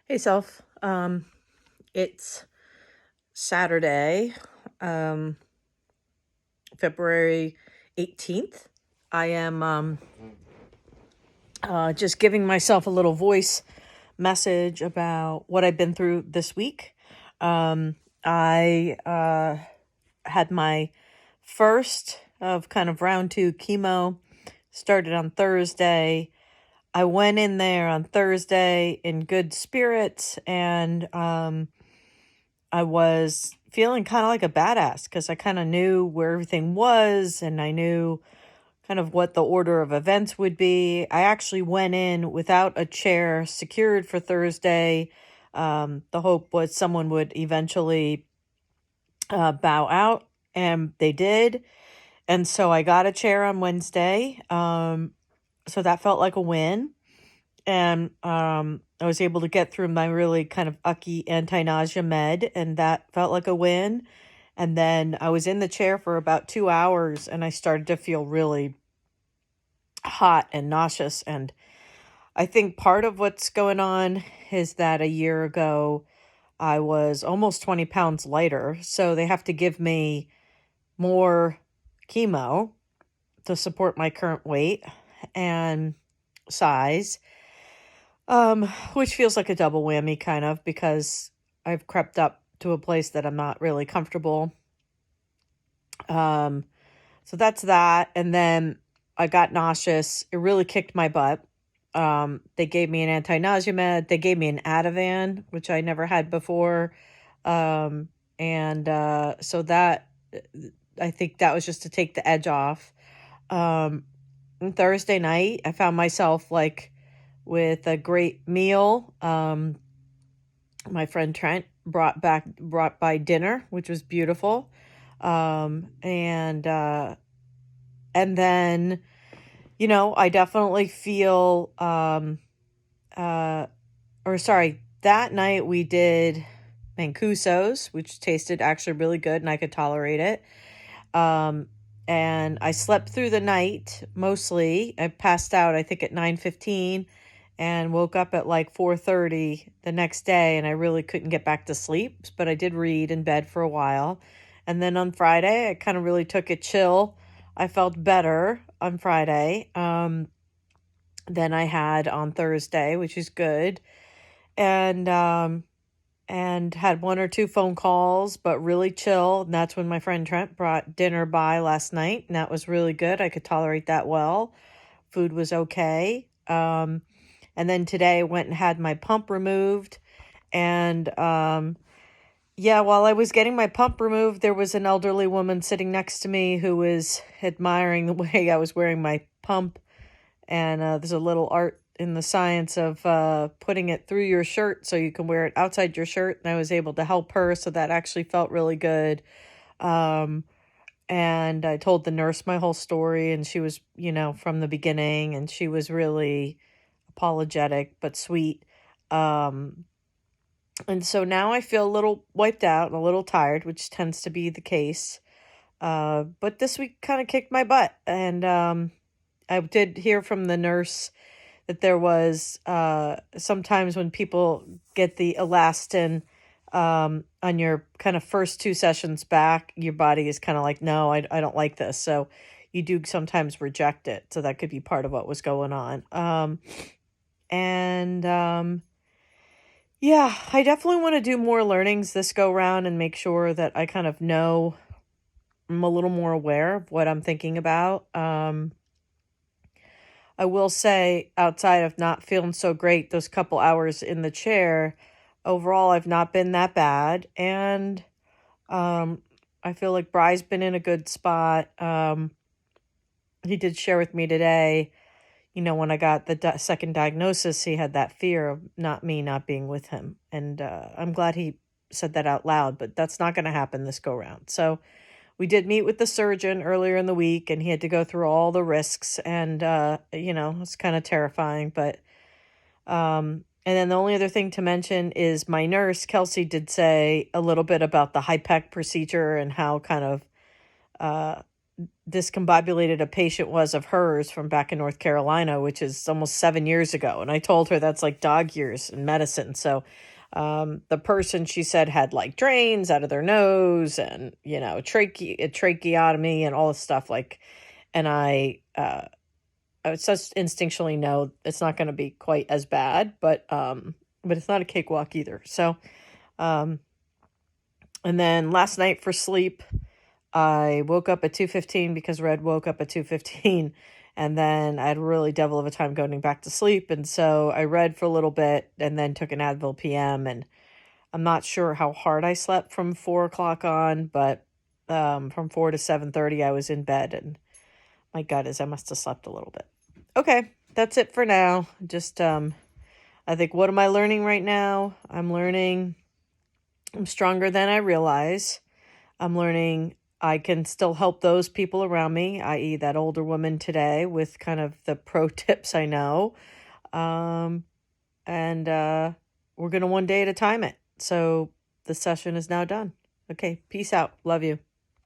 Hey, self. It's Saturday, um, February 18th. I am just giving myself a little voice message about what I've been through this week. I had my first of kind of round two chemo, started on Thursday. I went in there on Thursday in good spirits, and I was feeling kind of like a badass because I kind of knew where everything was and I knew kind of what the order of events would be. I actually went in without a chair secured for Thursday. The hope was someone would eventually bow out, and they did. And so I got a chair on Wednesday. So that felt like a win. And I was able to get through my really kind of ucky anti-nausea med, and that felt like a win. And then I was in the chair for about 2 hours, and I started to feel really hot and nauseous. And I think part of what's going on is that a year ago I was almost 20 pounds lighter, so they have to give me more chemo to support my current weight and size. Which feels like a double whammy kind of because I've crept up to a place that I'm not really comfortable. Um, so that's that. And then I got nauseous. It really kicked my butt. They gave me an anti-nausea med. They gave me an Ativan, which I never had before. And so that, I think that was just to take the edge off. And Thursday night, I found myself like with a great meal. My friend Trent brought by dinner, which was beautiful. And then, I definitely feel, that night we did Mancuso's, which tasted actually really good and I could tolerate it. And I slept through the night mostly. I passed out, I think, at 9:15 and woke up at like 4:30 the next day, and I really couldn't get back to sleep, but I did read in bed for a while. And then on Friday, I kind of really took it chill. I felt better on Friday than I had on Thursday, which is good. And had one or two phone calls, but really chill. And that's when my friend Trent brought dinner by last night, and that was really good. I could tolerate that well. Food was okay. And then today I went and had my pump removed. And yeah, while I was getting my pump removed, there was an elderly woman sitting next to me who was admiring the way I was wearing my pump. And there's a little art in the science of putting it through your shirt so you can wear it outside your shirt. And I was able to help her, so that actually felt really good. And I told the nurse my whole story, and she was, from the beginning, and she was really apologetic but sweet. And so now I feel a little wiped out and a little tired, which tends to be the case. But this week kind of kicked my butt. And I did hear from the nurse that there was sometimes when people get the elastin on your kind of first two sessions back, your body is kind of like, no, I don't like this. So you do sometimes reject it. So that could be part of what was going on. Yeah, I definitely want to do more learnings this go round and make sure that I kind of know, I'm a little more aware of what I'm thinking about. I will say, outside of not feeling so great those couple hours in the chair, overall I've not been that bad. And I feel like Bry's been in a good spot. He did share with me today, when I got the second diagnosis, he had that fear of me not being with him. And I'm glad he said that out loud, but that's not going to happen this go round. So we did meet with the surgeon earlier in the week, and he had to go through all the risks, and it's kind of terrifying. But and then the only other thing to mention is my nurse Kelsey did say a little bit about the HIPEC procedure and how kind of discombobulated a patient was of hers from back in North Carolina, which is almost 7 years ago. And I told her that's like dog years in medicine. So the person, she said, had like drains out of their nose and, a tracheotomy and all this stuff. And I would just instinctually know it's not going to be quite as bad, but it's not a cakewalk either. So, and then last night for sleep, I woke up at 2:15 because Red woke up at 2:15, and then I had a really devil of a time going back to sleep, and so I read for a little bit and then took an Advil PM, and I'm not sure how hard I slept from 4 o'clock on, but from 4 to 7:30 I was in bed, and my gut is I must have slept a little bit. Okay, that's it for now. Just I think, what am I learning right now? I'm learning I'm stronger than I realize. I'm learning I can still help those people around me, i.e., that older woman today, with kind of the pro tips I know. And we're going to one day at a time it. So the session is now done. Okay, peace out. Love you.